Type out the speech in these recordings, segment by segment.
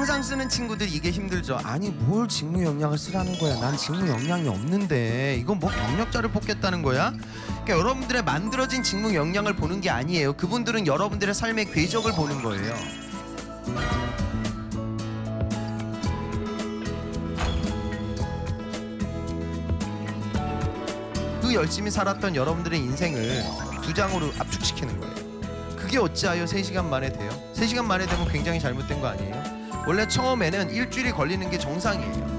항상 쓰는 친구들이 이게 힘들죠. 아니 뭘 직무 역량을 쓰라는 거야. 난 직무 역량이 없는데 이건 뭐 경력자를 뽑겠다는 거야? 그러니까 여러분들의 만들어진 직무 역량을 보는 게 아니에요. 그분들은 여러분들의 삶의 궤적을 보는 거예요. 그 열심히 살았던 여러분들의 인생을 두 장으로 압축시키는 거예요. 그게 어찌하여 3시간 만에 돼요? 3시간 만에 되면 굉장히 잘못된 거 아니에요? 원래 처음에는 일주일이 걸리는 게 정상이에요.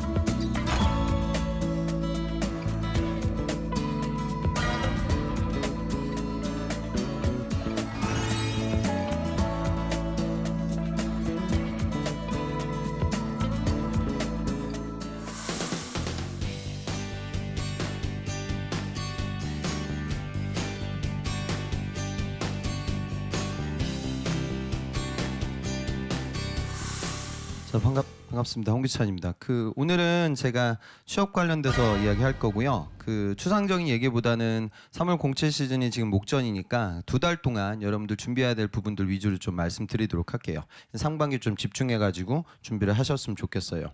반갑습니다. 홍기찬입니다. 오늘은 제가 취업 관련돼서 이야기할 거고요. 추상적인 얘기보다는 3월 공채 시즌이 지금 목전이니까 2달 동안 여러분들 준비해야 될 부분들 위주로 좀 말씀드리도록 할게요. 상반기 좀 집중해가지고 준비를 하셨으면 좋겠어요.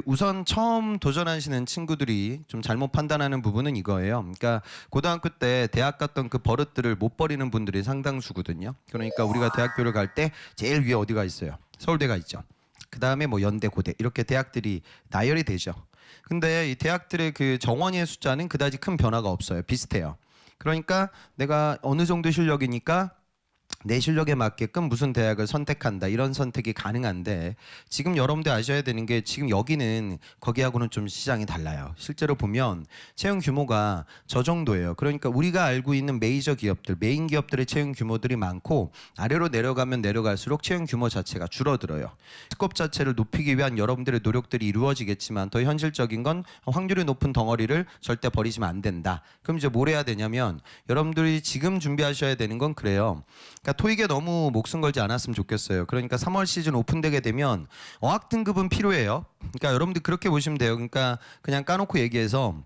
우선 처음 도전하시는 친구들이 좀 잘못 판단하는 부분은 이거예요. 그러니까 고등학교 때 대학 갔던 그 버릇들을 못 버리는 분들이 상당수거든요. 그러니까 우리가 대학교를 갈 때 제일 위에 어디가 있어요? 서울대가 있죠. 그 다음에 뭐 연대, 고대 이렇게 대학들이 나열이 되죠. 근데 이 대학들의 그 정원의 숫자는 그다지 큰 변화가 없어요. 비슷해요. 그러니까 내가 어느 정도 실력이니까 내 실력에 맞게끔 무슨 대학을 선택한다 이런 선택이 가능한데 지금 여러분들 아셔야 되는 게 지금 여기는 거기하고는 좀 시장이 달라요. 실제로 보면 채용 규모가 저 정도예요. 그러니까 우리가 알고 있는 메이저 기업들, 메인 기업들의 채용 규모들이 많고 아래로 내려가면 내려갈수록 채용 규모 자체가 줄어들어요. 스콥 자체를 높이기 위한 여러분들의 노력들이 이루어지겠지만 더 현실적인 건 확률이 높은 덩어리를 절대 버리시면 안 된다. 그럼 이제 뭘 해야 되냐면 여러분들이 지금 준비하셔야 되는 건 그래요. 그러니까 토익에 너무 목숨 걸지 않았으면 좋겠어요. 그러니까 3월 시즌 오픈되게 되면 어학 등급은 필요해요. 그러니까 여러분들 그렇게 보시면 돼요. 그러니까 그냥 까놓고 얘기해서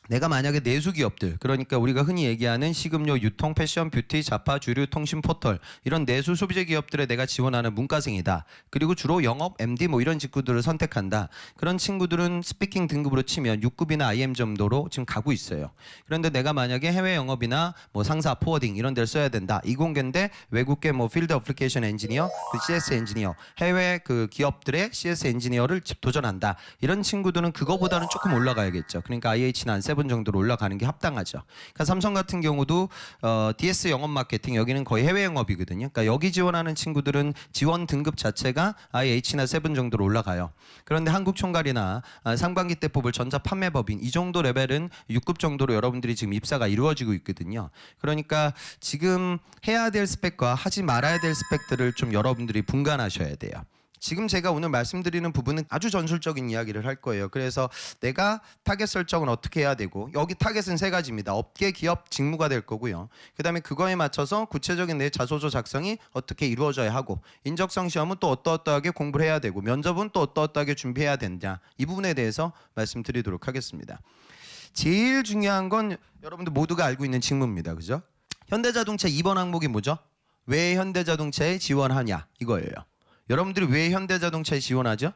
내가 만약에 내수 기업들, 그러니까 우리가 흔히 얘기하는 식음료, 유통, 패션, 뷰티, 자파, 주류, 통신, 포털 이런 내수 소비재 기업들에 내가 지원하는 문과생이다. 그리고 주로 영업, MD 뭐 이런 직구들을 선택한다. 그런 친구들은 스피킹 등급으로 치면 6급이나 IM 정도로 지금 가고 있어요. 그런데 내가 만약에 해외 영업이나 뭐 상사, 포워딩 이런 데를 써야 된다. 이공계인데 외국계 뭐 필드 어플리케이션 엔지니어, CS 엔지니어, 해외 기업들의 CS 엔지니어를 도전한다. 이런 친구들은 그거보다는 조금 올라가야겠죠. 그러니까 IH나 안 7 정도로 올라가는 게 합당하죠. 그러니까 삼성 같은 경우도 DS 영업 마케팅 여기는 거의 해외 영업이거든요. 그러니까 여기 지원하는 친구들은 지원 등급 자체가 IH나 7 정도로 올라가요. 그런데 한국총괄이나 상반기 때 뽑을 전자판매법인 이 정도 레벨은 6급 정도로 여러분들이 지금 입사가 이루어지고 있거든요. 그러니까 지금 해야 될 스펙과 하지 말아야 될 스펙들을 좀 여러분들이 분간하셔야 돼요. 지금 제가 오늘 말씀드리는 부분은 아주 전술적인 이야기를 할 거예요. 그래서 내가 타겟 설정은 어떻게 해야 되고 여기 타겟은 3가지입니다. 업계, 기업, 직무가 될 거고요. 그 다음에 그거에 맞춰서 구체적인 내 자소서 작성이 어떻게 이루어져야 하고 인적성 시험은 또 어떠어떠하게 공부를 해야 되고 면접은 또 어떠어떠하게 준비해야 되느냐 이 부분에 대해서 말씀드리도록 하겠습니다. 제일 중요한 건 여러분들 모두가 알고 있는 직무입니다. 그죠? 현대자동차 2번 항목이 뭐죠? 왜 현대자동차에 지원하냐 이거예요. 여러분들이 왜 현대자동차에 지원하죠?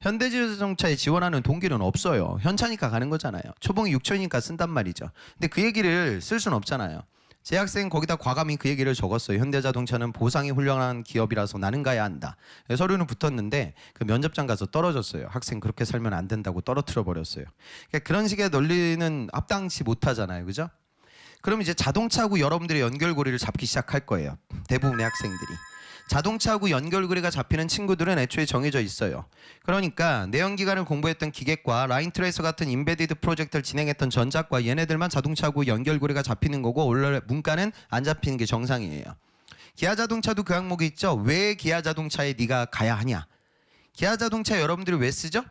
현대자동차에 지원하는 동기는 없어요. 현차니까 가는 거잖아요. 초봉이 6천이니까 쓴단 말이죠. 근데 그 얘기를 쓸 수는 없잖아요. 제 학생 거기다 과감히 그 얘기를 적었어요. 현대자동차는 보상이 훌륭한 기업이라서 나는 가야 한다. 서류는 붙었는데 그 면접장 가서 떨어졌어요. 학생 그렇게 살면 안 된다고 떨어뜨려 버렸어요. 그러니까 그런 식의 논리는 합당치 못하잖아요. 그죠? 그럼 이제 자동차하고 여러분들의 연결고리를 잡기 시작할 거예요. 대부분의 학생들이. 자동차하고 연결고리가 잡히는 친구들은 애초에 정해져 있어요. 그러니까 내연기관을 공부했던 기계과 라인트레이서 같은 인베디드 프로젝트를 진행했던 전자과 얘네들만 자동차하고 연결고리가 잡히는 거고 원래 문과는 안 잡히는 게 정상이에요. 기아자동차도 그 항목이 있죠. 왜 기아자동차에 네가 가야 하냐. 기아자동차 여러분들이 왜 쓰죠?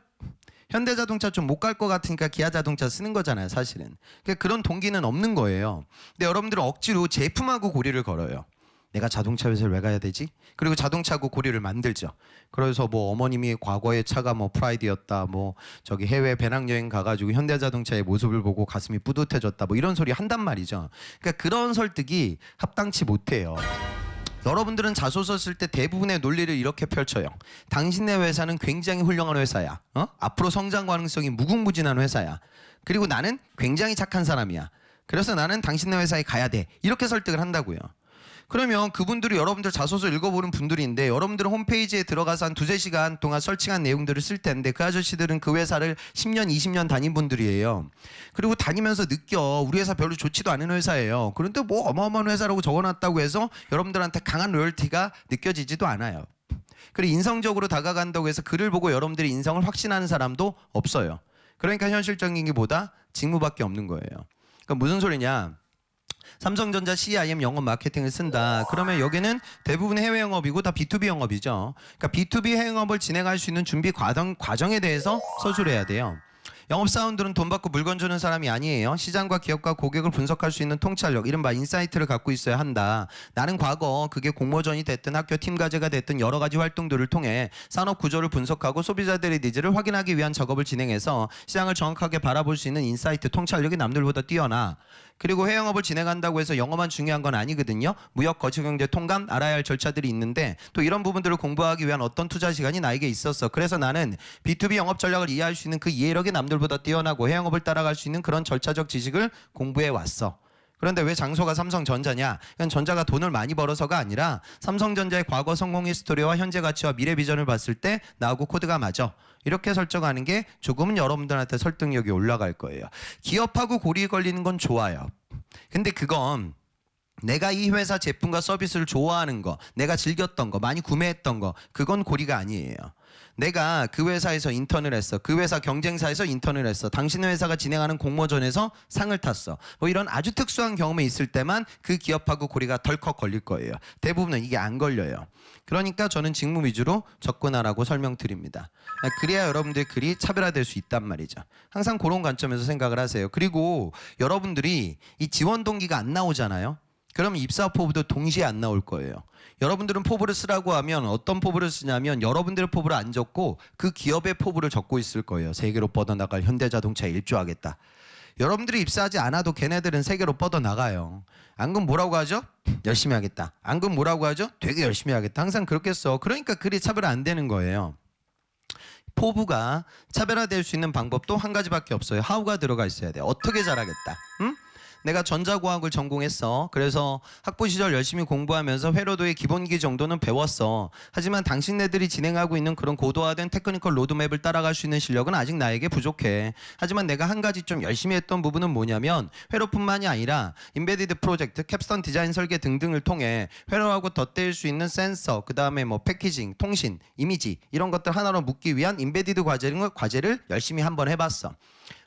현대자동차 좀 못 갈 것 같으니까 기아자동차 쓰는 거잖아요. 사실은. 그러니까 그런 동기는 없는 거예요. 근데 여러분들은 억지로 제품하고 고리를 걸어요. 내가 자동차 회사를 왜 가야 되지? 그리고 자동차하고 고리를 만들죠. 그래서 뭐 어머님이 과거의 차가 뭐 프라이드였다, 뭐 저기 해외 배낭여행 가가지고 현대자동차의 모습을 보고 가슴이 뿌듯해졌다, 뭐 이런 소리 한단 말이죠. 그러니까 그런 설득이 합당치 못해요. 여러분들은 자소서 쓸 때 대부분의 논리를 이렇게 펼쳐요. 당신네 회사는 굉장히 훌륭한 회사야. 앞으로 성장 가능성이 무궁무진한 회사야. 그리고 나는 굉장히 착한 사람이야. 그래서 나는 당신네 회사에 가야 돼. 이렇게 설득을 한다고요. 그러면 그분들이 여러분들 자소서 읽어보는 분들인데 여러분들은 홈페이지에 들어가서 한 2~3시간 동안 설칭한 내용들을 쓸 텐데 그 아저씨들은 그 회사를 10년, 20년 다닌 분들이에요. 그리고 다니면서 느껴 우리 회사 별로 좋지도 않은 회사예요. 그런데 뭐 어마어마한 회사라고 적어놨다고 해서 여러분들한테 강한 로열티가 느껴지지도 않아요. 그리고 인성적으로 다가간다고 해서 글을 보고 여러분들이 인성을 확신하는 사람도 없어요. 그러니까 현실적인 게 보다 직무밖에 없는 거예요. 그러니까 무슨 소리냐? 삼성전자 CIM 영업 마케팅을 쓴다. 그러면 여기는 대부분의 해외 영업이고 다 B2B 영업이죠. 그러니까 B2B 해외 영업을 진행할 수 있는 준비 과정에 대해서 서술을 해야 돼요. 영업사원들은 돈 받고 물건 주는 사람이 아니에요. 시장과 기업과 고객을 분석할 수 있는 통찰력, 이른바 인사이트를 갖고 있어야 한다. 나는 과거 그게 공모전이 됐든 학교 팀 과제가 됐든 여러 가지 활동들을 통해 산업 구조를 분석하고 소비자들의 니즈를 확인하기 위한 작업을 진행해서 시장을 정확하게 바라볼 수 있는 인사이트 통찰력이 남들보다 뛰어나. 그리고 해외영업을 진행한다고 해서 영어만 중요한 건 아니거든요. 무역, 거치경제, 통관 알아야 할 절차들이 있는데 또 이런 부분들을 공부하기 위한 어떤 투자 시간이 나에게 있었어. 그래서 나는 B2B 영업 전략을 이해할 수 있는 그 이해력이 남들보다 뛰어나고 해외영업을 따라갈 수 있는 그런 절차적 지식을 공부해 왔어. 그런데 왜 장소가 삼성전자냐? 이건 전자가 돈을 많이 벌어서가 아니라 삼성전자의 과거 성공 히스토리와 현재 가치와 미래 비전을 봤을 때 나하고 코드가 맞아. 이렇게 설정하는 게 조금은 여러분들한테 설득력이 올라갈 거예요. 기업하고 고리 걸리는 건 좋아요. 근데 그건 내가 이 회사 제품과 서비스를 좋아하는 거, 내가 즐겼던 거, 많이 구매했던 거, 그건 고리가 아니에요. 내가 그 회사에서 인턴을 했어. 그 회사 경쟁사에서 인턴을 했어. 당신의 회사가 진행하는 공모전에서 상을 탔어. 뭐 이런 아주 특수한 경험이 있을 때만 그 기업하고 고리가 덜컥 걸릴 거예요. 대부분은 이게 안 걸려요. 그러니까 저는 직무 위주로 접근하라고 설명드립니다. 그래야 여러분들의 글이 차별화될 수 있단 말이죠. 항상 그런 관점에서 생각을 하세요. 그리고 여러분들이 이 지원 동기가 안 나오잖아요. 그럼 입사 포부도 동시에 안 나올 거예요. 여러분들은 포부를 쓰라고 하면 어떤 포부를 쓰냐면 여러분들의 포부를 안 적고 그 기업의 포부를 적고 있을 거예요. 세계로 뻗어나갈 현대자동차에 일조하겠다. 여러분들이 입사하지 않아도 걔네들은 세계로 뻗어나가요. 안 그럼 뭐라고 하죠? 열심히 하겠다. 안 그럼 뭐라고 하죠? 되게 열심히 하겠다. 항상 그렇게 써. 그러니까 글이 차별화 안 되는 거예요. 포부가 차별화될 수 있는 방법도 한 가지밖에 없어요. how가 들어가 있어야 돼요. 어떻게 잘하겠다. 응? 내가 전자공학을 전공했어. 그래서 학부 시절 열심히 공부하면서 회로도의 기본기 정도는 배웠어. 하지만 당신네들이 진행하고 있는 그런 고도화된 테크니컬 로드맵을 따라갈 수 있는 실력은 아직 나에게 부족해. 하지만 내가 한 가지 좀 열심히 했던 부분은 뭐냐면 회로뿐만이 아니라 인베디드 프로젝트, 캡스톤 디자인 설계 등등을 통해 회로하고 덧대일 수 있는 센서, 그 다음에 뭐 패키징, 통신, 이미지 이런 것들 하나로 묶기 위한 인베디드 과제를 열심히 한번 해봤어.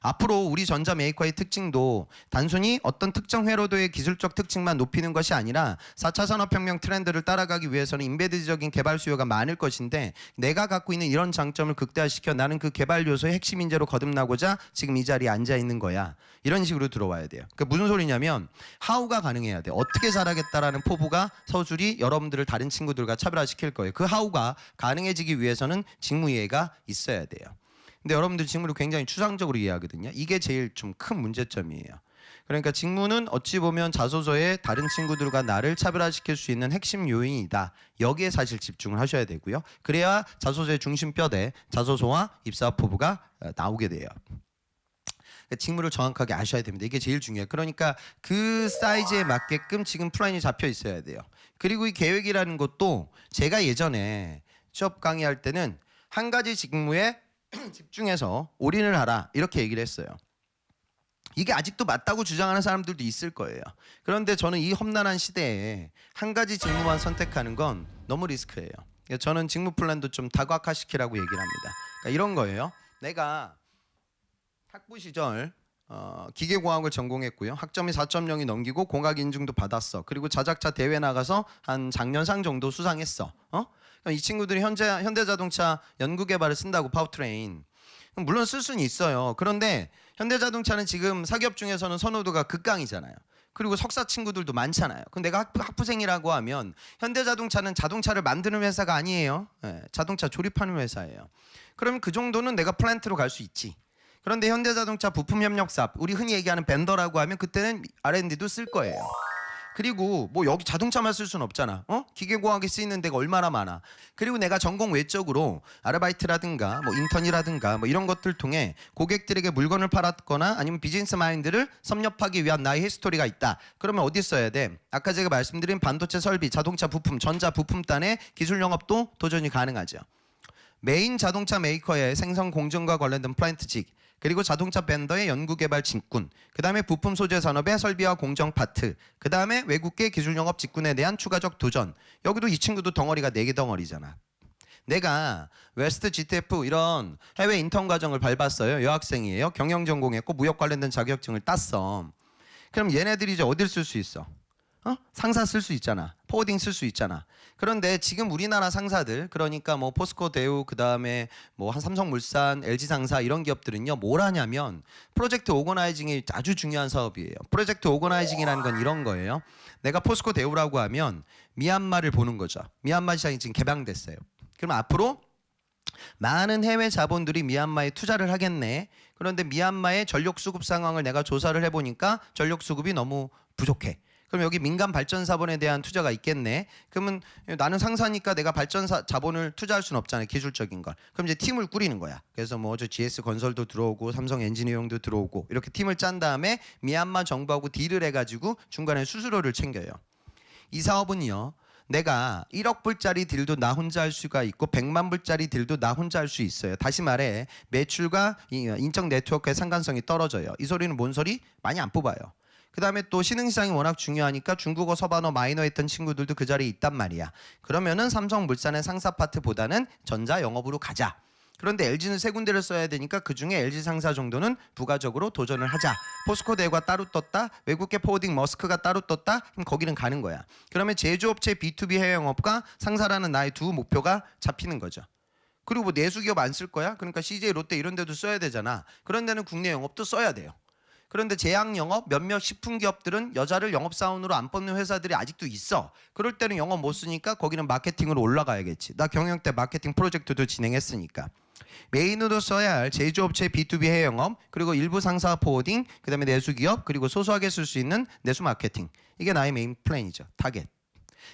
앞으로 우리 전자 메이커의 특징도 단순히 어떤 특정 회로도의 기술적 특징만 높이는 것이 아니라 4차 산업혁명 트렌드를 따라가기 위해서는 인베디드적인 개발 수요가 많을 것인데 내가 갖고 있는 이런 장점을 극대화시켜 나는 그 개발 요소의 핵심 인재로 거듭나고자 지금 이 자리에 앉아 있는 거야. 이런 식으로 들어와야 돼요. 그러니까 무슨 소리냐면 how가 가능해야 돼. 어떻게 잘하겠다라는 포부가 서술이 여러분들을 다른 친구들과 차별화시킬 거예요. 그 how가 가능해지기 위해서는 직무 이해가 있어야 돼요. 근데 여러분들 직무를 굉장히 추상적으로 이해하거든요. 이게 제일 좀 큰 문제점이에요. 그러니까 직무는 어찌 보면 자소서에 다른 친구들과 나를 차별화시킬 수 있는 핵심 요인이다. 여기에 사실 집중을 하셔야 되고요. 그래야 자소서의 중심뼈대, 자소서와 입사 포부가 나오게 돼요. 직무를 정확하게 아셔야 됩니다. 이게 제일 중요해요. 그러니까 그 사이즈에 맞게끔 지금 플랜이 잡혀 있어야 돼요. 그리고 이 계획이라는 것도 제가 예전에 취업 강의할 때는 한 가지 직무에 집중해서 올인을 하라 이렇게 얘기를 했어요. 이게 아직도 맞다고 주장하는 사람들도 있을 거예요. 그런데 저는 이 험난한 시대에 한 가지 직무만 선택하는 건 너무 리스크예요. 저는 직무 플랜도 좀 다각화시키라고 얘기를 합니다. 그러니까 이런 거예요. 내가 학부 시절 기계공학을 전공했고요. 학점이 4.0이 넘기고 공학 인증도 받았어. 그리고 자작차 대회 나가서 한 장년상 정도 수상했어. 이 친구들이 현대자동차 연구개발을 쓴다고 파워트레인. 물론 쓸 수는 있어요. 그런데 현대자동차는 지금 사기업 중에서는 선호도가 극강이잖아요. 그리고 석사 친구들도 많잖아요. 근데 내가 학부생이라고 하면 현대자동차는 자동차를 만드는 회사가 아니에요. 자동차 조립하는 회사예요. 그러면 그 정도는 내가 플랜트로 갈 수 있지. 그런데 현대자동차 부품협력사업, 우리 흔히 얘기하는 벤더라고 하면 그때는 R&D도 쓸 거예요. 그리고 뭐 여기 자동차만 쓸 수는 없잖아. 기계공학에 쓰이는 데가 얼마나 많아. 그리고 내가 전공 외적으로 아르바이트라든가 뭐 인턴이라든가 뭐 이런 것들 통해 고객들에게 물건을 팔았거나 아니면 비즈니스 마인드를 섭렵하기 위한 나의 히스토리가 있다. 그러면 어디 써야 돼? 아까 제가 말씀드린 반도체 설비, 자동차 부품, 전자 부품단의 기술 영업도 도전이 가능하죠. 메인 자동차 메이커의 생산 공정과 관련된 플랜트직, 그리고 자동차 벤더의 연구개발 직군, 그 다음에 부품 소재 산업의 설비와 공정 파트, 그 다음에 외국계 기술 영업 직군에 대한 추가적 도전. 여기도 이 친구도 덩어리가 4개 덩어리잖아. 내가 웨스트 GTF 이런 해외 인턴 과정을 밟았어요. 여학생이에요. 경영 전공했고 무역 관련된 자격증을 땄어. 그럼 얘네들이 이제 어딜 쓸 수 있어? 상사 쓸 수 있잖아. 포워딩 쓸 수 있잖아. 그런데 지금 우리나라 상사들, 그러니까 뭐 포스코 대우, 그 다음에 뭐 한 삼성물산, LG상사 이런 기업들은요, 뭘 하냐면 프로젝트 오거나이징이 아주 중요한 사업이에요. 프로젝트 오거나이징이라는 건 이런 거예요. 내가 포스코 대우라고 하면 미얀마를 보는 거죠. 미얀마 시장이 지금 개방됐어요. 그럼 앞으로 많은 해외 자본들이 미얀마에 투자를 하겠네. 그런데 미얀마의 전력 수급 상황을 내가 조사를 해보니까 전력 수급이 너무 부족해. 그럼 여기 민간 발전 자본에 대한 투자가 있겠네. 그러면 나는 상사니까 내가 발전 자본을 투자할 수는 없잖아요. 기술적인 걸. 그럼 이제 팀을 꾸리는 거야. 그래서 뭐 저 GS 건설도 들어오고 삼성 엔지니어링도 들어오고 이렇게 팀을 짠 다음에 미얀마 정부하고 딜을 해가지고 중간에 수수료를 챙겨요. 이 사업은요, 내가 1억 불짜리 딜도 나 혼자 할 수가 있고 100만 불짜리 딜도 나 혼자 할 수 있어요. 다시 말해 매출과 인적 네트워크의 상관성이 떨어져요. 이 소리는 뭔 소리? 많이 안 뽑아요. 그 다음에 또 신흥시장이 워낙 중요하니까 중국어, 서반어, 마이너 했던 친구들도 그 자리에 있단 말이야. 그러면은 삼성물산의 상사 파트보다는 전자 영업으로 가자. 그런데 LG는 세 군데를 써야 되니까 그중에 LG 상사 정도는 부가적으로 도전을 하자. 포스코 대우가 따로 떴다. 외국계 포워딩 머스크가 따로 떴다. 그럼 거기는 가는 거야. 그러면 제조업체 B2B 해외 영업과 상사라는 나의 두 목표가 잡히는 거죠. 그리고 뭐 내수기업 안 쓸 거야? 그러니까 CJ, 롯데 이런 데도 써야 되잖아. 그런 데는 국내 영업도 써야 돼요. 그런데 제약 영업, 몇몇 식품 기업들은 여자를 영업사원으로 안 뽑는 회사들이 아직도 있어. 그럴 때는 영업 못 쓰니까 거기는 마케팅으로 올라가야겠지. 나 경영 때 마케팅 프로젝트도 진행했으니까. 메인으로 써야 할 제조업체 B2B 해외 영업, 그리고 일부 상사 포워딩, 그 다음에 내수기업, 그리고 소소하게 쓸 수 있는 내수 마케팅. 이게 나의 메인 플랜이죠. 타겟.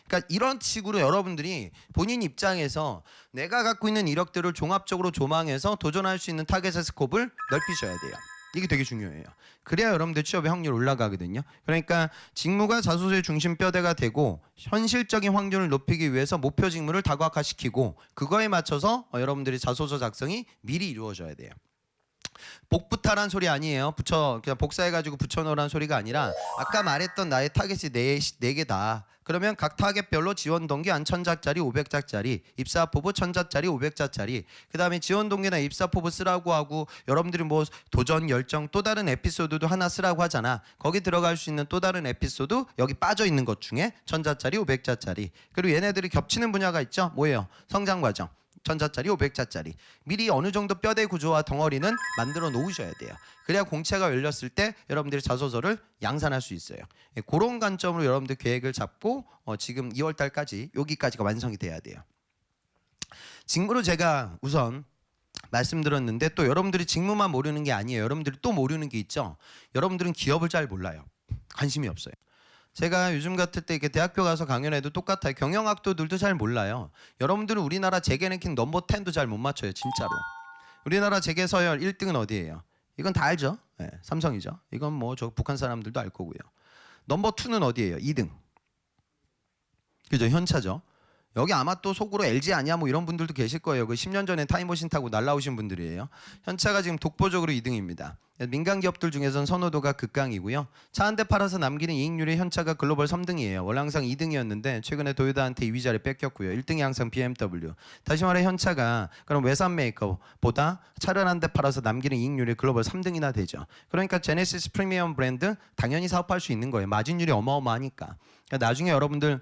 그러니까 이런 식으로 여러분들이 본인 입장에서 내가 갖고 있는 이력들을 종합적으로 조망해서 도전할 수 있는 타겟의 스코프를 넓히셔야 돼요. 이게 되게 중요해요. 그래야 여러분들 취업의 확률이 올라가거든요. 그러니까 직무가 자소서의 중심 뼈대가 되고 현실적인 확률을 높이기 위해서 목표 직무를 다각화시키고 그거에 맞춰서 여러분들이 자소서 작성이 미리 이루어져야 돼요. 복부타란 소리 아니에요. 그냥 복사해가지고 붙여놓으란 소리가 아니라 아까 말했던 나의 타겟이 네 개다. 그러면 각 타겟별로 지원 동기 한 1000자짜리 500자짜리, 입사 포부 1000자짜리 500자짜리, 그 다음에 지원 동기나 입사 포부 쓰라고 하고 여러분들이 뭐 도전, 열정, 또 다른 에피소드도 하나 쓰라고 하잖아. 거기 들어갈 수 있는 또 다른 에피소드 여기 빠져 있는 것 중에 1000자짜리 500자짜리. 그리고 얘네들이 겹치는 분야가 있죠. 뭐예요? 성장 과정. 1000자짜리 500자짜리 미리 어느 정도 뼈대 구조와 덩어리는 만들어 놓으셔야 돼요. 그래야 공채가 열렸을 때 여러분들이 자소서를 양산할 수 있어요. 그런 관점으로 여러분들 계획을 잡고 지금 2월 달까지 여기까지가 완성이 돼야 돼요. 직무로 제가 우선 말씀드렸는데 또 여러분들이 직무만 모르는 게 아니에요. 여러분들이 또 모르는 게 있죠. 여러분들은 기업을 잘 몰라요. 관심이 없어요. 제가 요즘 같을 때 이렇게 대학교 가서 강연해도 똑같아요. 경영학도들도 잘 몰라요. 여러분들은 우리나라 재계 랭킹 넘버 10도 잘 못 맞춰요. 진짜로. 우리나라 재계 서열 1등은 어디예요? 이건 다 알죠. 네, 삼성이죠. 이건 뭐 저 북한 사람들도 알 거고요. 넘버 2는 어디예요? 2등. 그죠? 현차죠. 여기 아마 또 속으로 LG 아니야 뭐 이런 분들도 계실 거예요. 그 10년 전에 타임머신 타고 날라오신 분들이에요. 현차가 지금 독보적으로 2등입니다. 민간 기업들 중에서는 선호도가 극강이고요. 차 한 대 팔아서 남기는 이익률이 현차가 글로벌 3등이에요. 원래 항상 2등이었는데 최근에 도요타한테 2위 자리 뺏겼고요. 1등이 항상 BMW. 다시 말해 현차가 그럼 외산 메이커보다 차를 한 대 팔아서 남기는 이익률이 글로벌 3등이나 되죠. 그러니까 제네시스 프리미엄 브랜드 당연히 사업할 수 있는 거예요. 마진율이 어마어마하니까. 그러니까 나중에 여러분들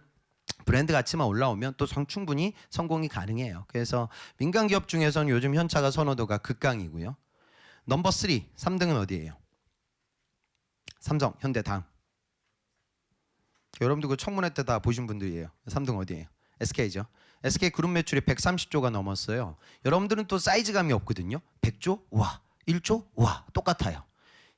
브랜드 가치만 올라오면 또 충분히 성공이 가능해요. 그래서 민간 기업 중에서는 요즘 현차가 선호도가 극강이고요. 넘버 3, 3등은 어디예요? 삼성, 현대, 다음. 여러분들 그 청문회 때 다 보신 분들이에요. 3등 어디예요? SK죠. SK 그룹 매출이 130조가 넘었어요. 여러분들은 또 사이즈감이 없거든요. 100조? 와. 1조? 와. 똑같아요.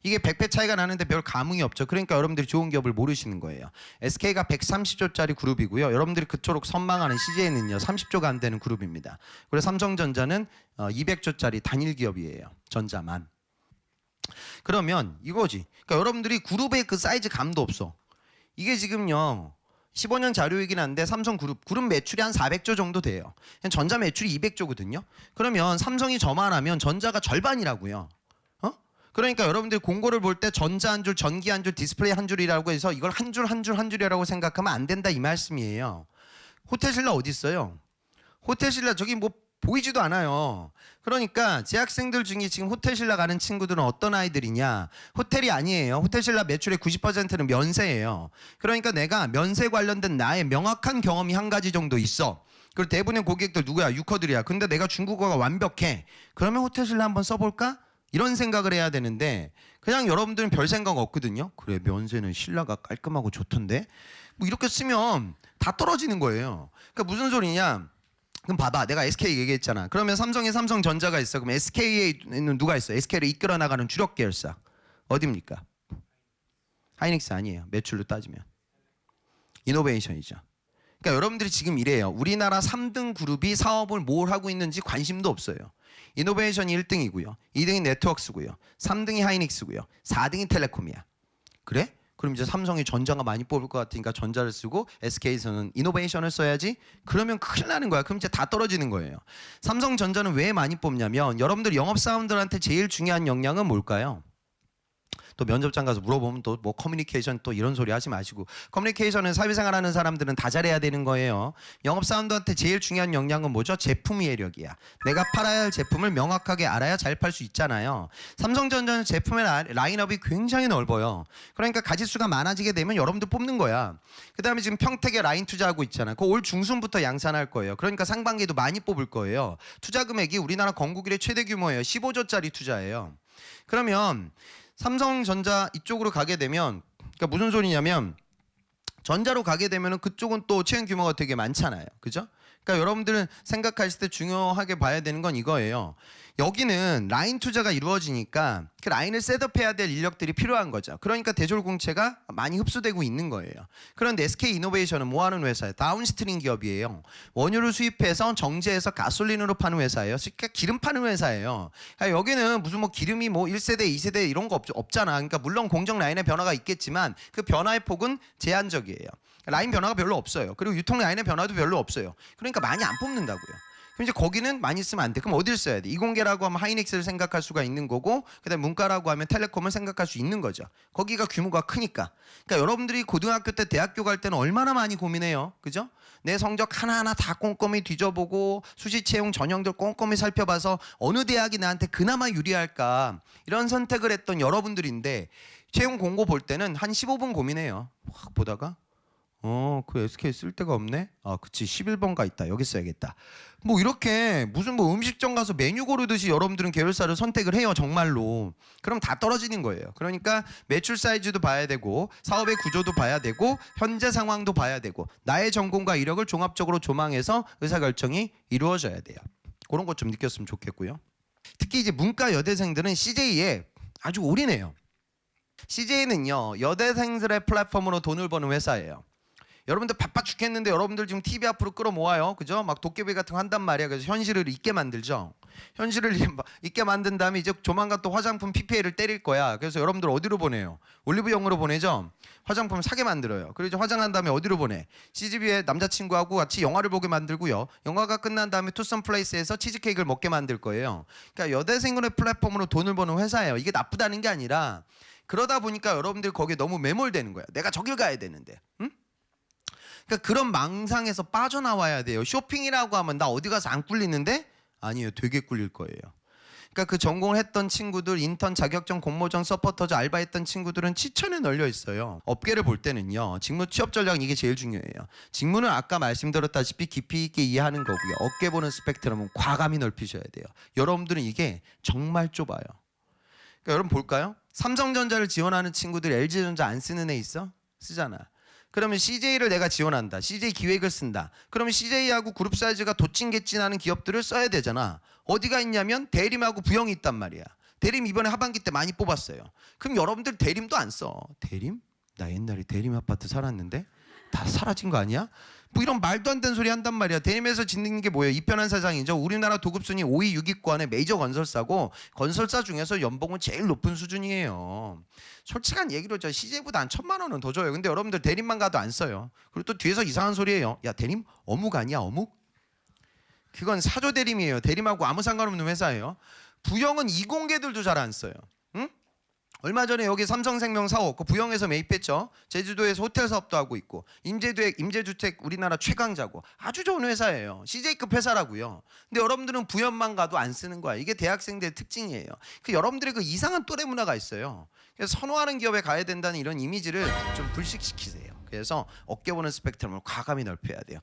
이게 100배 차이가 나는데 별 감흥이 없죠. 그러니까 여러분들이 좋은 기업을 모르시는 거예요. SK가 130조짜리 그룹이고요. 여러분들이 그토록 선망하는 CJ는요 30조가 안 되는 그룹입니다. 그리고 삼성전자는 200조짜리 단일 기업이에요. 전자만. 그러면 이거지. 그러니까 여러분들이 그룹의 그 사이즈 감도 없어. 이게 지금요 15년 자료이긴 한데 삼성그룹 매출이 한 400조 정도 돼요. 전자 매출이 200조거든요. 그러면 삼성이 저만 하면 전자가 절반이라고요. 그러니까 여러분들이 공고를 볼 때 전자 한 줄, 전기 한 줄, 디스플레이 한 줄이라고 해서 이걸 한 줄 한 줄 한 줄이라고 생각하면 안 된다 이 말씀이에요. 호텔신라 어디 있어요? 호텔신라 저기 뭐 보이지도 않아요. 그러니까 재학생들 중에 지금 호텔신라 가는 친구들은 어떤 아이들이냐? 호텔이 아니에요. 호텔신라 매출의 90%는 면세예요. 그러니까 내가 면세 관련된 나의 명확한 경험이 한 가지 정도 있어. 그리고 대부분의 고객들 누구야? 유커들이야. 근데 내가 중국어가 완벽해. 그러면 호텔신라 한번 써볼까? 이런 생각을 해야 되는데 그냥 여러분들은 별 생각 없거든요. 그래 면세는 신라가 깔끔하고 좋던데 뭐 이렇게 쓰면 다 떨어지는 거예요. 그러니까 무슨 소리냐? 그럼 봐봐 내가 SK 얘기했잖아. 그러면 삼성에 삼성전자가 있어. 그럼 SK에는 누가 있어? SK를 이끌어 나가는 주력 계열사 어디입니까? 하이닉스 아니에요. 매출로 따지면 이노베이션이죠. 그러니까 여러분들이 지금 이래요. 우리나라 3등 그룹이 사업을 뭘 하고 있는지 관심도 없어요. 이노베이션이 1등이고요. 2등이 네트워크스고요. 3등이 하이닉스고요. 4등이 텔레콤이야. 그래? 그럼 이제 삼성이 전자가 많이 뽑을 것 같으니까 전자를 쓰고 SK에서는 이노베이션을 써야지? 그러면 큰일 나는 거야. 그럼 이제 다 떨어지는 거예요. 삼성전자는 왜 많이 뽑냐면 여러분들 영업사원들한테 제일 중요한 역량은 뭘까요? 또 면접장 가서 물어보면 또 뭐 커뮤니케이션 또 이런 소리 하지 마시고 커뮤니케이션은 사회생활하는 사람들은 다 잘해야 되는 거예요. 영업사원들한테 제일 중요한 역량은 뭐죠? 제품 이해력이야. 내가 팔아야 할 제품을 명확하게 알아야 잘 팔 수 있잖아요. 삼성전자는 제품의 라인업이 굉장히 넓어요. 그러니까 가짓수가 많아지게 되면 여러분들 뽑는 거야. 그 다음에 지금 평택에 라인 투자하고 있잖아. 그 올 중순부터 양산할 거예요. 그러니까 상반기에도 많이 뽑을 거예요. 투자 금액이 우리나라 건국 이래 최대 규모예요. 15조짜리 투자예요. 그러면 삼성전자 이쪽으로 가게 되면 그러니까 무슨 소리냐면 전자로 가게 되면 그쪽은 또 채용 규모가 되게 많잖아요. 그죠? 그러니까 여러분들은 생각하실 때 중요하게 봐야 되는 건 이거예요. 여기는 라인 투자가 이루어지니까 그 라인을 셋업해야 될 인력들이 필요한 거죠. 그러니까 대졸공채가 많이 흡수되고 있는 거예요. 그런데 SK이노베이션은 뭐 하는 회사예요? 다운스트림 기업이에요. 원유를 수입해서 정제해서 가솔린으로 파는 회사예요. 그러니까 기름 파는 회사예요. 그러니까 여기는 무슨 뭐 기름이 뭐 1세대, 2세대 이런 거 없잖아. 그러니까 물론 공정 라인의 변화가 있겠지만 그 변화의 폭은 제한적이에요. 라인 변화가 별로 없어요. 그리고 유통 라인의 변화도 별로 없어요. 그러니까 많이 안 뽑는다고요. 그럼 이제 거기는 많이 쓰면 안 돼. 그럼 어딜 써야 돼? 이공계라고 하면 하이닉스를 생각할 수가 있는 거고 그다음에 문과라고 하면 텔레콤을 생각할 수 있는 거죠. 거기가 규모가 크니까. 그러니까 여러분들이 고등학교 때 대학교 갈 때는 얼마나 많이 고민해요. 그죠? 내 성적 하나하나 다 꼼꼼히 뒤져보고 수시 채용 전형들 꼼꼼히 살펴봐서 어느 대학이 나한테 그나마 유리할까 이런 선택을 했던 여러분들인데 채용 공고 볼 때는 한 15분 고민해요. 확 보다가 그 SK 쓸 데가 없네? 아, 그치. 11번가 있다. 여기 써야겠다. 뭐 이렇게 무슨 뭐 음식점 가서 메뉴 고르듯이 여러분들은 계열사를 선택을 해요. 정말로. 그럼 다 떨어지는 거예요. 그러니까 매출 사이즈도 봐야 되고 사업의 구조도 봐야 되고 현재 상황도 봐야 되고 나의 전공과 이력을 종합적으로 조망해서 의사결정이 이루어져야 돼요. 그런 것 좀 느꼈으면 좋겠고요. 특히 이제 문과 여대생들은 CJ에 아주 올인해요. CJ는요. 여대생들의 플랫폼으로 돈을 버는 회사예요. 여러분들 바빠 죽겠는데 여러분들 지금 TV 앞으로 끌어모아요. 그죠? 막 도깨비 같은 거 한단 말이야. 그래서 현실을 잊게 만들죠. 현실을 잊게 만든 다음에 이제 조만간 또 화장품 PPL을 때릴 거야. 그래서 여러분들 어디로 보내요? 올리브영으로 보내죠? 화장품 사게 만들어요. 그리고 이제 화장한 다음에 어디로 보내? CGV에 남자친구하고 같이 영화를 보게 만들고요. 영화가 끝난 다음에 투썸 플레이스에서 치즈케이크를 먹게 만들 거예요. 그러니까 여대생들의 플랫폼으로 돈을 버는 회사예요. 이게 나쁘다는 게 아니라 그러다 보니까 여러분들 거기에 너무 매몰되는 거야. 내가 저길 가야 되는데. 응? 그러니까 그런 망상에서 빠져나와야 돼요. 쇼핑이라고 하면 나 어디 가서 안 꿀리는데? 아니에요. 되게 꿀릴 거예요. 그러니까 그 전공을 했던 친구들, 인턴, 자격증, 공모전, 서포터즈, 알바했던 친구들은 치천에 널려 있어요. 업계를 볼 때는요. 직무 취업 전략은 이게 제일 중요해요. 직무는 아까 말씀드렸다시피 깊이 있게 이해하는 거고요. 업계 보는 스펙트럼은 과감히 넓히셔야 돼요. 여러분들은 이게 정말 좁아요. 그러니까 여러분 볼까요? 삼성전자를 지원하는 친구들이 LG전자 안 쓰는 애 있어? 쓰잖아. 그러면 CJ를 내가 지원한다. CJ 기획을 쓴다. 그러면 CJ하고 그룹 사이즈가 도찐개찐하는 기업들을 써야 되잖아. 어디가 있냐면 대림하고 부영이 있단 말이야. 대림 이번에 하반기 때 많이 뽑았어요. 그럼 여러분들 대림도 안 써. 대림? 나 옛날에 대림 아파트 살았는데 다 사라진 거 아니야? 뭐 이런 말도 안 되는 소리 한단 말이야. 대림에서 짓는 게 뭐예요? 이편한 사장이죠. 우리나라 도급순위 5위 6위권의 메이저 건설사고 건설사 중에서 연봉은 제일 높은 수준이에요. 솔직한 얘기로 저 CJ보다 한 1,000만 원은 더 줘요. 근데 여러분들 대림만 가도 안 써요. 그리고 또 뒤에서 이상한 소리예요. 야 대림 어묵 아니야 어묵? 그건 사조 대림이에요. 대림하고 아무 상관없는 회사예요. 부영은 이공계들도 잘 안 써요. 응? 얼마 전에 여기 삼성생명 사업 그 부영에서 매입했죠. 제주도에서 호텔 사업도 하고 있고 임대주택 우리나라 최강자고 아주 좋은 회사예요. CJ급 회사라고요. 근데 여러분들은 부영만 가도 안 쓰는 거야. 이게 대학생들의 특징이에요. 그 여러분들의 그 이상한 또래 문화가 있어요. 그래서 선호하는 기업에 가야 된다는 이런 이미지를 좀 불식시키세요. 그래서 어깨 보는 스펙트럼을 과감히 넓혀야 돼요.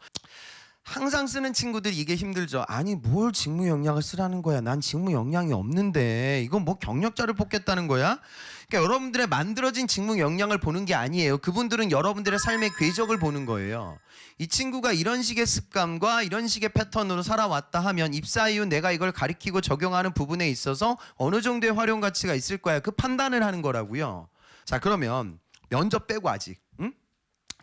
항상 쓰는 친구들이 이게 힘들죠. 아니 뭘 직무 역량을 쓰라는 거야. 난 직무 역량이 없는데 이건 뭐 경력자를 뽑겠다는 거야? 그러니까 여러분들의 만들어진 직무 역량을 보는 게 아니에요. 그분들은 여러분들의 삶의 궤적을 보는 거예요. 이 친구가 이런 식의 습관과 이런 식의 패턴으로 살아왔다 하면 입사 이후 내가 이걸 가리키고 적용하는 부분에 있어서 어느 정도의 활용 가치가 있을 거야. 그 판단을 하는 거라고요. 자 그러면 면접 빼고 아직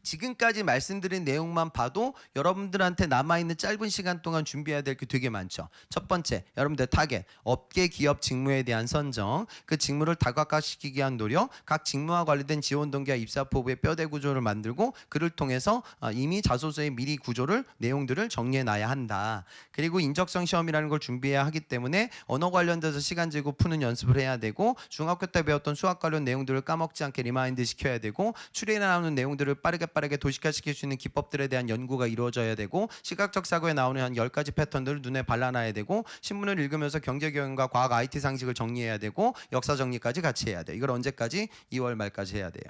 지금까지 말씀드린 내용만 봐도 여러분들한테 남아있는 짧은 시간 동안 준비해야 될 게 되게 많죠. 첫 번째, 여러분들 타겟, 업계 기업 직무에 대한 선정, 그 직무를 다각화시키기 위한 노력, 각 직무와 관련된 지원 동기와 입사 포부의 뼈대 구조를 만들고 그를 통해서 이미 자소서의 미리 구조를 내용들을 정리해 놔야 한다. 그리고 인적성 시험이라는 걸 준비해야 하기 때문에 언어 관련돼서 시간 재고 푸는 연습을 해야 되고 중학교 때 배웠던 수학 관련 내용들을 까먹지 않게 리마인드 시켜야 되고 출연에 나오는 내용들을 빠르게 도식화시킬 수 있는 기법들에 대한 연구가 이루어져야 되고 시각적 사고에 나오는 한 10가지 패턴들을 눈에 발라놔야 되고 신문을 읽으면서 경제경영과 과학 IT 상식을 정리해야 되고 역사 정리까지 같이 해야 돼. 이걸 언제까지? 2월 말까지 해야 돼요.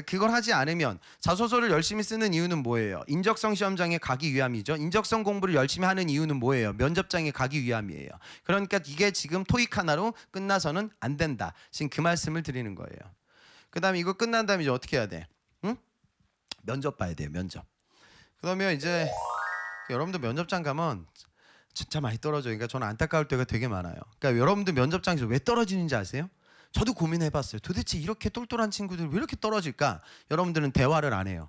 그걸 하지 않으면 자소서를 열심히 쓰는 이유는 뭐예요? 인적성 시험장에 가기 위함이죠. 인적성 공부를 열심히 하는 이유는 뭐예요? 면접장에 가기 위함이에요. 그러니까 이게 지금 토익 하나로 끝나서는 안 된다. 지금 그 말씀을 드리는 거예요. 그 다음에 이거 끝난 다음에 이제 어떻게 해야 돼? 응? 면접 봐야 돼요. 면접. 그러면 이제 여러분들 면접장 가면 진짜 많이 떨어져요. 그러니까 저는 안타까울 때가 되게 많아요. 그러니까 여러분들 면접장에서 왜 떨어지는지 아세요? 저도 고민해봤어요. 도대체 이렇게 똘똘한 친구들 왜 이렇게 떨어질까? 여러분들은 대화를 안 해요.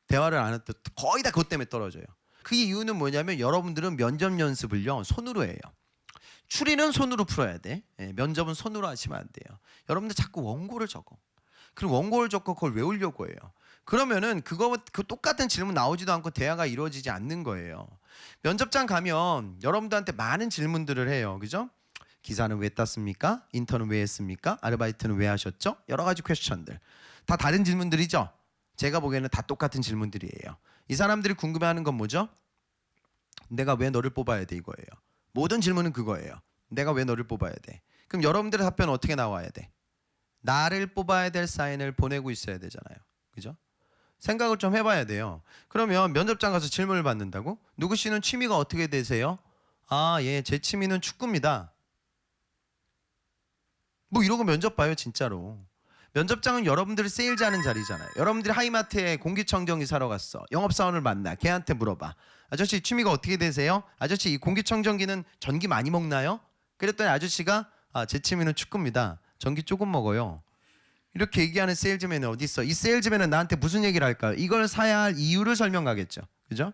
대화를 안 해도 거의 다 그것 때문에 떨어져요. 그 이유는 뭐냐면 여러분들은 면접 연습을요 손으로 해요. 추리는 손으로 풀어야 돼. 면접은 손으로 하시면 안 돼요. 여러분들 자꾸 원고를 적어. 그리고 원고를 적고 그걸 외우려고 해요. 그러면은 그 똑같은 질문 나오지도 않고 대화가 이루어지지 않는 거예요. 면접장 가면 여러분들한테 많은 질문들을 해요. 그죠? 기사는 왜 땄습니까? 인턴은 왜 했습니까? 아르바이트는 왜 하셨죠? 여러 가지 퀘스천들. 다 다른 질문들이죠? 제가 보기에는 다 똑같은 질문들이에요. 이 사람들이 궁금해하는 건 뭐죠? 내가 왜 너를 뽑아야 돼 이거예요. 모든 질문은 그거예요. 내가 왜 너를 뽑아야 돼? 그럼 여러분들의 답변은 어떻게 나와야 돼? 나를 뽑아야 될 사인을 보내고 있어야 되잖아요. 그죠? 생각을 좀 해봐야 돼요. 그러면 면접장 가서 질문을 받는다고? 누구 씨는 취미가 어떻게 되세요? 아, 예, 제 취미는 축구입니다. 뭐 이러고 면접 봐요, 진짜로. 면접장은 여러분들이 세일즈하는 자리잖아요. 여러분들이 하이마트에 공기청정기 사러 갔어. 영업사원을 만나. 걔한테 물어봐. 아저씨 취미가 어떻게 되세요? 아저씨 이 공기청정기는 전기 많이 먹나요? 그랬더니 아저씨가 제 취미는 축구입니다. 전기 조금 먹어요. 이렇게 얘기하는 세일즈맨은 어디 있어? 이 세일즈맨은 나한테 무슨 얘기를 할까요? 이걸 사야 할 이유를 설명하겠죠. 그죠?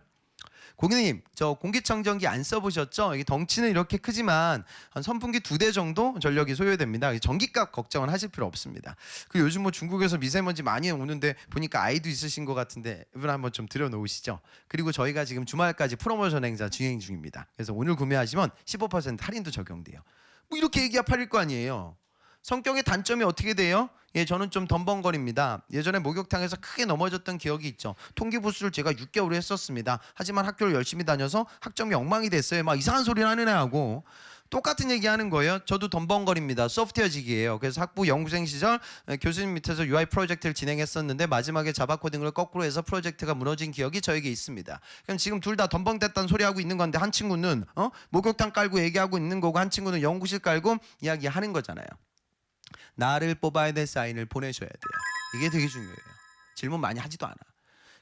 고객님, 저 공기청정기 안 써보셨죠? 이게 덩치는 이렇게 크지만 한 선풍기 2대 정도 전력이 소요됩니다. 전기값 걱정은 하실 필요 없습니다. 그리고 요즘 뭐 중국에서 미세먼지 많이 오는데 보니까 아이도 있으신 것 같은데 이분 한번 좀 들여놓으시죠. 그리고 저희가 지금 주말까지 프로모션 행사 진행 중입니다. 그래서 오늘 구매하시면 15% 할인도 적용돼요. 뭐 이렇게 얘기가 팔릴 거 아니에요. 성격의 단점이 어떻게 돼요? 예, 저는 좀 덤벙거립니다. 예전에 목욕탕에서 크게 넘어졌던 기억이 있죠. 통기부수를 제가 6개월 했었습니다. 하지만 학교를 열심히 다녀서 학점이 엉망이 됐어요. 막 이상한 소리를 하는 애하고 똑같은 얘기 하는 거예요. 저도 덤벙거립니다. 소프트웨어직이에요. 그래서 학부 연구생 시절 교수님 밑에서 UI 프로젝트를 진행했었는데 마지막에 자바 코딩을 거꾸로 해서 프로젝트가 무너진 기억이 저에게 있습니다. 그럼 지금 둘 다 덤벙댔다는 소리 하고 있는 건데 한 친구는 목욕탕 깔고 얘기하고 있는 거고 한 친구는 연구실 깔고 이야기하는 거잖아요. 나를 뽑아야 될 사인을 보내셔야 돼요. 이게 되게 중요해요. 질문 많이 하지도 않아.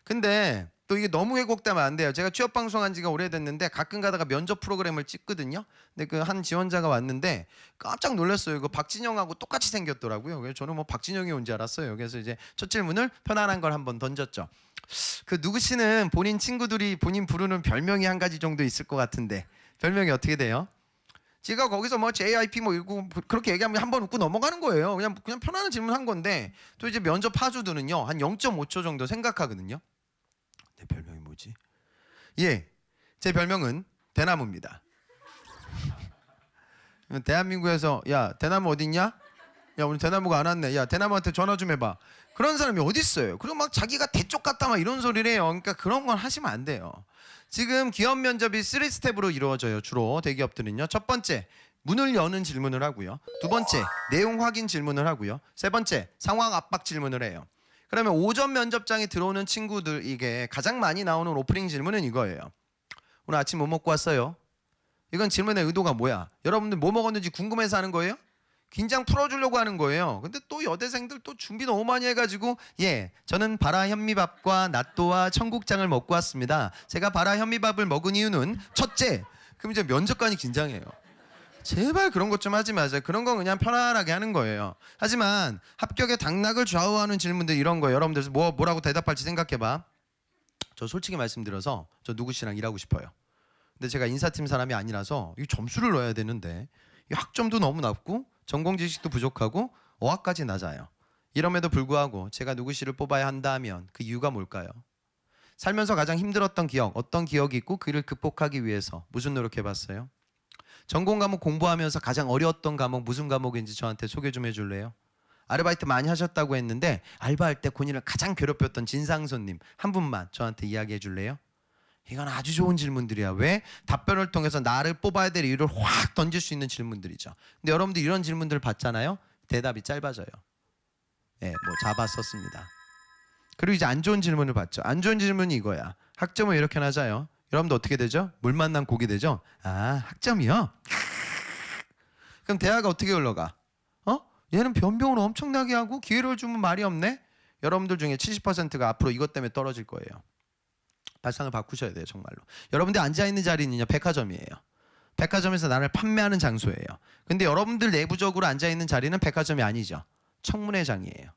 근데 또 이게 너무 왜곡되면 안 돼요. 제가 취업 방송한 지가 오래됐는데 가끔 가다가 면접 프로그램을 찍거든요. 근데 그 한 지원자가 왔는데 깜짝 놀랐어요. 이거 박진영하고 똑같이 생겼더라고요. 그래서 저는 뭐 박진영이 온 줄 알았어요. 그래서 이제 첫 질문을 편안한 걸 한번 던졌죠. 그 누구 씨는 본인 친구들이 본인 부르는 별명이 한 가지 정도 있을 것 같은데 별명이 어떻게 돼요? 제가 거기서 뭐 JIP 뭐 이거 그렇게 얘기하면 한번 웃고 넘어가는 거예요. 그냥 편안한 질문 한 건데 또 이제 면접 파주들은요 한 0.5초 정도 생각하거든요. 내 별명이 뭐지? 예, 제 별명은 대나무입니다. 대한민국에서 야 대나무 어딨냐? 야 오늘 대나무가 안 왔네. 야 대나무한테 전화 좀 해봐. 그런 사람이 어디 있어요? 그리고 막 자기가 대쪽 같다 막 이런 소리를 해요. 그러니까 그런 건 하시면 안 돼요. 지금 기업 면접이 3스텝으로 이루어져요. 주로 대기업들은요. 첫 번째 문을 여는 질문을 하고요. 두 번째 내용 확인 질문을 하고요. 세 번째 상황 압박 질문을 해요. 그러면 오전 면접장에 들어오는 친구들 이게 가장 많이 나오는 오프닝 질문은 이거예요. 오늘 아침 뭐 먹고 왔어요? 이건 질문의 의도가 뭐야? 여러분들 뭐 먹었는지 궁금해서 하는 거예요? 긴장 풀어주려고 하는 거예요. 근데 또 여대생들 또 준비 너무 많이 해가지고 예, 저는 바라 현미밥과 낫또와 청국장을 먹고 왔습니다. 제가 바라 현미밥을 먹은 이유는 첫째, 그럼 이제 면접관이 긴장해요. 제발 그런 것 좀 하지 마세요. 그런 건 그냥 편안하게 하는 거예요. 하지만 합격의 당락을 좌우하는 질문들 이런 거예요. 여러분들 뭐라고 대답할지 생각해봐. 저 솔직히 말씀드려서 저 누구 씨랑 일하고 싶어요. 근데 제가 인사팀 사람이 아니라서 이 점수를 넣어야 되는데 이 학점도 너무 낮고 전공 지식도 부족하고 어학까지 낮아요. 이럼에도 불구하고 제가 누구 씨를 뽑아야 한다면 그 이유가 뭘까요? 살면서 가장 힘들었던 기억, 어떤 기억이 있고 그를 극복하기 위해서 무슨 노력해봤어요? 전공 과목 공부하면서 가장 어려웠던 과목 무슨 과목인지 저한테 소개 좀 해줄래요? 아르바이트 많이 하셨다고 했는데 알바할 때 본인을 가장 괴롭혔던 진상 손님 한 분만 저한테 이야기해 줄래요? 이건 아주 좋은 질문들이야. 왜? 답변을 통해서 나를 뽑아야 될 이유를 확 던질 수 있는 질문들이죠. 근데 여러분들 이런 질문들을 받잖아요. 대답이 짧아져요. 예, 뭐 잡았었습니다. 그리고 이제 안 좋은 질문을 받죠. 안 좋은 질문이 이거야. 학점을 이렇게 낮아요. 여러분들 어떻게 되죠? 물 만난 고기 되죠? 아, 학점이요? 그럼 대화가 어떻게 흘러가? 얘는 변명을 엄청나게 하고 기회를 주면 말이 없네? 여러분들 중에 70%가 앞으로 이것 때문에 떨어질 거예요. 발상을 바꾸셔야 돼요. 정말로. 여러분들 앉아있는 자리는요 백화점이에요. 백화점에서 나를 판매하는 장소예요. 근데 여러분들 내부적으로 앉아있는 자리는 백화점이 아니죠. 청문회장이에요.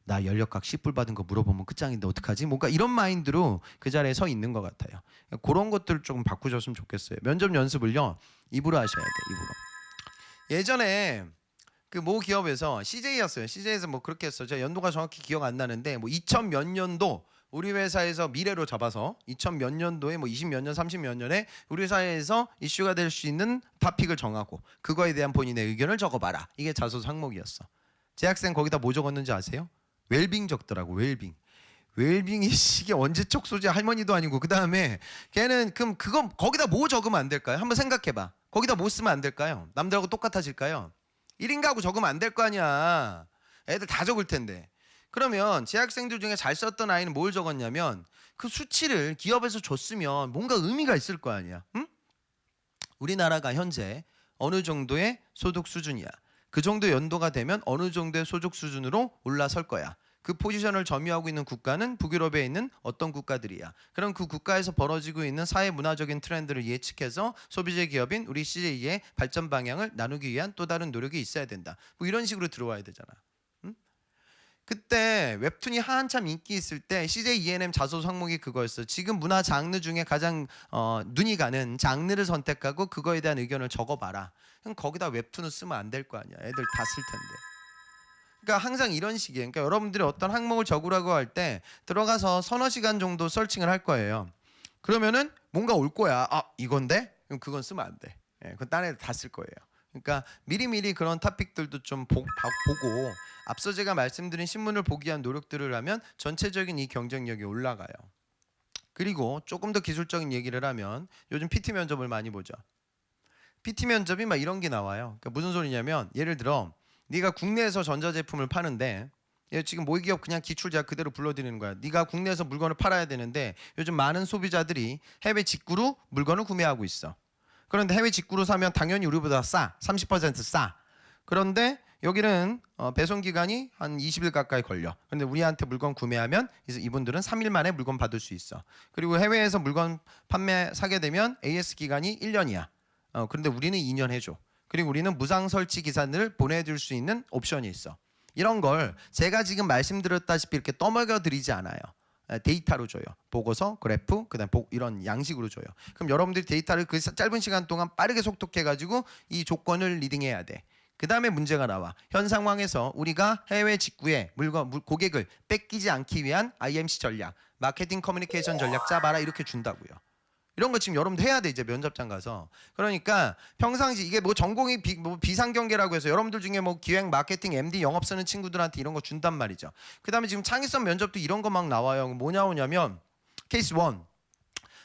나 연력각 10불 받은 거 물어보면 끝장인데 어떡하지? 뭔가 이런 마인드로 그 자리에 서 있는 것 같아요. 그런 것들을 조금 바꾸셨으면 좋겠어요. 면접 연습을요 입으로 하셔야 돼요. 입으로. 예전에 그 모 기업에서 CJ였어요. CJ에서 뭐 그렇게 했어요. 제가 연도가 정확히 기억 안 나는데 뭐 2000 몇 년도 우리 회사에서 미래로 잡아서 2000 몇 년도에 뭐 20 몇 년, 30 몇 년에 우리 회사에서 이슈가 될 수 있는 토픽을 정하고 그거에 대한 본인의 의견을 적어봐라. 이게 자소서 항목이었어. 제 학생 거기다 뭐 적었는지 아세요? 웰빙 적더라고. 웰빙. 웰빙이 이게 언제적 소재 할머니도 아니고 그 다음에 걔는 그럼 그건 거기다 뭐 적으면 안 될까요? 한번 생각해봐. 거기다 뭐 쓰면 안 될까요? 남들하고 똑같아질까요? 1인 가구 적으면 안 될 거 아니야. 애들 다 적을 텐데. 그러면 제 학생들 중에 잘 썼던 아이는 뭘 적었냐면 그 수치를 기업에서 줬으면 뭔가 의미가 있을 거 아니야. 응? 우리나라가 현재 어느 정도의 소득 수준이야. 그 정도 연도가 되면 어느 정도의 소득 수준으로 올라설 거야. 그 포지션을 점유하고 있는 국가는 북유럽에 있는 어떤 국가들이야. 그럼 그 국가에서 벌어지고 있는 사회 문화적인 트렌드를 예측해서 소비재 기업인 우리 CJ의 발전 방향을 나누기 위한 또 다른 노력이 있어야 된다. 뭐 이런 식으로 들어와야 되잖아. 응? 그때 웹툰이 한참 인기 있을 때 CJ ENM 자소서 항목이 그거였어. 지금 문화 장르 중에 가장 눈이 가는 장르를 선택하고 그거에 대한 의견을 적어봐라. 그럼 거기다 웹툰을 쓰면 안 될 거 아니야. 애들 다 쓸 텐데. 그러니까 항상 이런 식이에요. 그러니까 여러분들이 어떤 항목을 적으라고 할 때 들어가서 서너 시간 정도 서칭을 할 거예요. 그러면은 뭔가 올 거야. 아 이건데? 그럼 그건 쓰면 안 돼. 예, 그건 딴 애들 다 쓸 거예요. 그러니까 미리미리 그런 토픽들도 좀 보고 앞서 제가 말씀드린 신문을 보기 위한 노력들을 하면 전체적인 이 경쟁력이 올라가요. 그리고 조금 더 기술적인 얘기를 하면 요즘 PT 면접을 많이 보죠. PT 면접이 막 이런 게 나와요. 그러니까 무슨 소리냐면 예를 들어 네가 국내에서 전자제품을 파는데 지금 모의기업 그냥 기출자 그대로 불러드리는 거야. 네가 국내에서 물건을 팔아야 되는데 요즘 많은 소비자들이 해외 직구로 물건을 구매하고 있어. 그런데 해외 직구로 사면 당연히 우리보다 싸. 30% 싸. 그런데 여기는 배송 기간이 한 20일 가까이 걸려. 근데 우리한테 물건 구매하면 이분들은 3일 만에 물건 받을 수 있어. 그리고 해외에서 물건 사게 되면 AS 기간이 1년이야. 그런데 우리는 2년 해줘. 그리고 우리는 무상 설치 기사를 보내줄 수 있는 옵션이 있어. 이런 걸 제가 지금 말씀드렸다시피 이렇게 떠먹여 드리지 않아요. 데이터로 줘요. 보고서, 그래프, 그다음 이런 양식으로 줘요. 그럼 여러분들이 데이터를 그 짧은 시간 동안 빠르게 속독해가지고 이 조건을 리딩해야 돼. 그 다음에 문제가 나와. 현 상황에서 우리가 해외 직구에 고객을 뺏기지 않기 위한 IMC 전략, 마케팅 커뮤니케이션 전략 짜봐라 이렇게 준다고요. 이런 거 지금 여러분들 해야 돼 이제 면접장 가서. 그러니까 평상시 이게 뭐 전공이 비상경계라고 해서 여러분들 중에 뭐 기획, 마케팅, MD, 영업 쓰는 친구들한테 이런 거 준단 말이죠. 그다음에 지금 창의성 면접도 이런 거 막 나와요. 뭐냐면 케이스 1.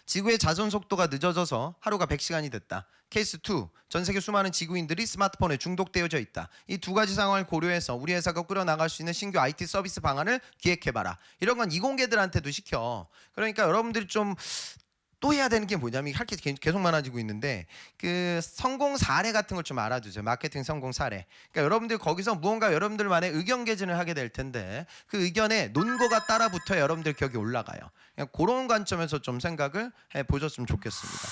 지구의 자전 속도가 늦어져서 하루가 100시간이 됐다. 케이스 2. 전 세계 수많은 지구인들이 스마트폰에 중독되어져 있다. 이 두 가지 상황을 고려해서 우리 회사가 끌어나갈 수 있는 신규 IT 서비스 방안을 기획해봐라. 이런 건 이공계들한테도 시켜. 그러니까 여러분들이 좀 또 해야 되는 게 뭐냐면 할 게 계속 많아지고 있는데 그 성공 사례 같은 걸 좀 알아두세요. 마케팅 성공 사례. 그러니까 여러분들 거기서 무언가 여러분들만의 의견 개진을 하게 될 텐데 그 의견에 논거가 따라 붙어 여러분들 격이 올라가요. 그냥 그런 관점에서 좀 생각을 해 보셨으면 좋겠습니다.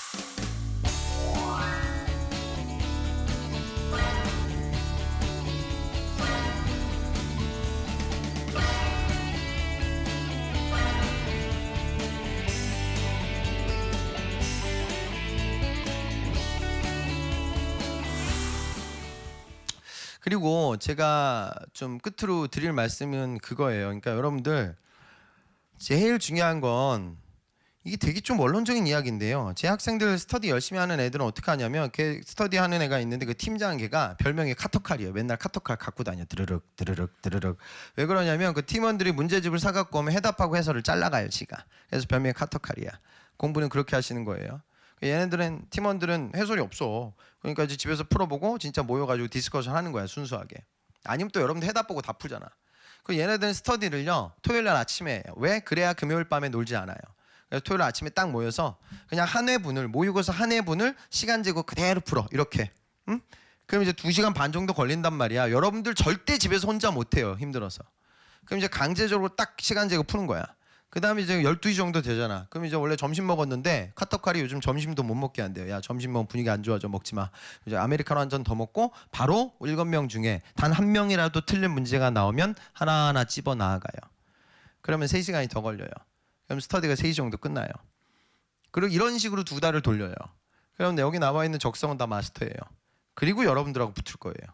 그리고 제가 좀 끝으로 드릴 말씀은 그거예요. 그러니까 여러분들 제일 중요한 건 이게 되게 좀 원론적인 이야기인데요. 제 학생들 스터디 열심히 하는 애들은 어떻게 하냐면 걔 스터디 하는 애가 있는데 그 팀장 걔가 별명이 카터칼이에요. 맨날 카터칼 갖고 다녀. 드르륵 드르륵 드르륵. 왜 그러냐면 그 팀원들이 문제집을 사갖고 오면 해답하고 해설을 잘라가요 지가. 그래서 별명이 카터칼이야. 공부는 그렇게 하시는 거예요. 얘네들은 팀원들은 해설이 없어. 그러니까 이제 집에서 풀어보고 진짜 모여가지고 디스커션 하는 거야 순수하게. 아니면 또 여러분들 해답 보고 다 풀잖아. 그 얘네들은 스터디를요 토요일 날 아침에 해요. 왜? 그래야 금요일 밤에 놀지 않아요. 그래서 토요일 아침에 딱 모여서 그냥 한 회분을 모의고사 한 회분을 시간 재고 그대로 풀어 이렇게. 응? 그럼 이제 2시간 반 정도 걸린단 말이야. 여러분들 절대 집에서 혼자 못해요 힘들어서. 그럼 이제 강제적으로 딱 시간 재고 푸는 거야. 그 다음에 이제 12시 정도 되잖아. 그럼 이제 원래 점심 먹었는데 카터칼이 요즘 점심도 못 먹게 한대요. 야 점심 먹으면 분위기 안 좋아져 먹지 마. 이제 아메리카노 한 잔 더 먹고 바로 7명 중에 단 한 명이라도 틀린 문제가 나오면 하나하나 찝어 나아가요. 그러면 3시간이 더 걸려요. 그럼 스터디가 3시 정도 끝나요. 그리고 이런 식으로 2달을 돌려요. 그럼 여기 나와 있는 적성은 다 마스터예요. 그리고 여러분들하고 붙을 거예요.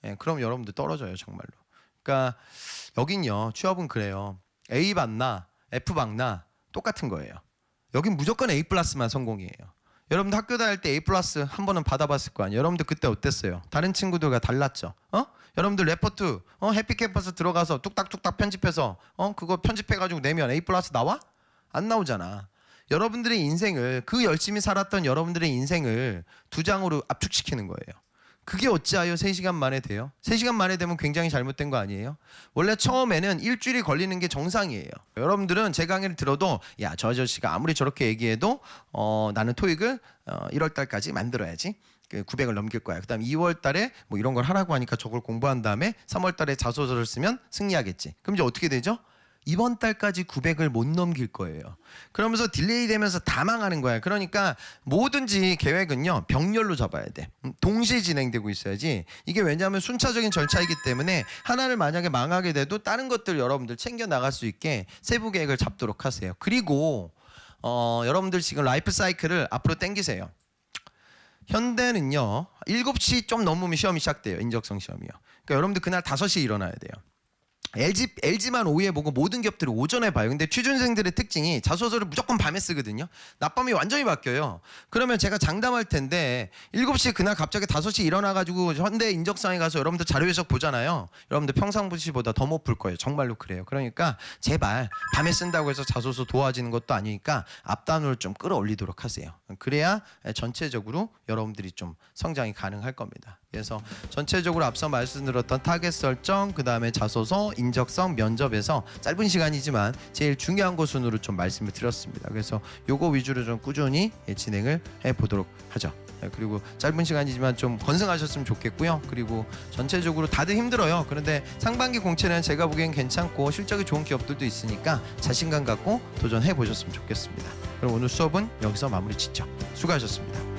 예, 그럼 여러분들 떨어져요 정말로. 그러니까 여긴요 취업은 그래요. A 받나 F 받나 똑같은 거예요. 여긴 무조건 A 플러스만 성공이에요. 여러분들 학교 다닐 때 A 플러스 한 번은 받아봤을 거 아니에요. 여러분들 그때 어땠어요? 다른 친구들과 달랐죠? 여러분들 레포트 해피캠퍼스 들어가서 뚝딱뚝딱 편집해서 그거 편집해가지고 내면 A 플러스 나와? 안 나오잖아. 여러분들의 인생을 그 열심히 살았던 여러분들의 인생을 2장으로 압축시키는 거예요. 그게 어찌하여 3시간 만에 돼요? 3시간 만에 되면 굉장히 잘못된 거 아니에요? 원래 처음에는 일주일이 걸리는 게 정상이에요. 여러분들은 제 강의를 들어도 야, 저 아저씨가 아무리 저렇게 얘기해도 나는 토익을 1월 달까지 만들어야지. 900을 넘길 거야. 그다음 2월 달에 뭐 이런 걸 하라고 하니까 저걸 공부한 다음에 3월 달에 자소서를 쓰면 승리하겠지. 그럼 이제 어떻게 되죠? 이번 달까지 900을 못 넘길 거예요. 그러면서 딜레이 되면서 다 망하는 거야. 그러니까 뭐든지 계획은요 병렬로 잡아야 돼. 동시에 진행되고 있어야지. 이게 왜냐하면 순차적인 절차이기 때문에 하나를 만약에 망하게 돼도 다른 것들 여러분들 챙겨 나갈 수 있게 세부 계획을 잡도록 하세요. 그리고 여러분들 지금 라이프 사이클을 앞으로 당기세요. 현대는요 7시 좀 넘으면 시험이 시작돼요. 인적성 시험이요. 그러니까 여러분들 그날 5시에 일어나야 돼요. LG만 오후에 보고 모든 기업들이 오전에 봐요. 근데 취준생들의 특징이 자소서를 무조건 밤에 쓰거든요. 낮밤이 완전히 바뀌어요. 그러면 제가 장담할 텐데 7시에 그날 갑자기 5시에 일어나가지고 현대 인적성에 가서 여러분들 자료 해석 보잖아요. 여러분들 평상시보다 더 못 풀 거예요. 정말로 그래요. 그러니까 제발 밤에 쓴다고 해서 자소서 도와지는 것도 아니니까 앞단으로 좀 끌어올리도록 하세요. 그래야 전체적으로 여러분들이 좀 성장이 가능할 겁니다. 그래서 전체적으로 앞서 말씀드렸던 타겟 설정, 그 다음에 자소서, 인적성, 면접에서 짧은 시간이지만 제일 중요한 거 순으로 좀 말씀을 드렸습니다. 그래서 요거 위주로 좀 꾸준히 진행을 해보도록 하죠. 그리고 짧은 시간이지만 좀 건승하셨으면 좋겠고요. 그리고 전체적으로 다들 힘들어요. 그런데 상반기 공채는 제가 보기엔 괜찮고 실적이 좋은 기업들도 있으니까 자신감 갖고 도전해 보셨으면 좋겠습니다. 그럼 오늘 수업은 여기서 마무리 짓죠. 수고하셨습니다.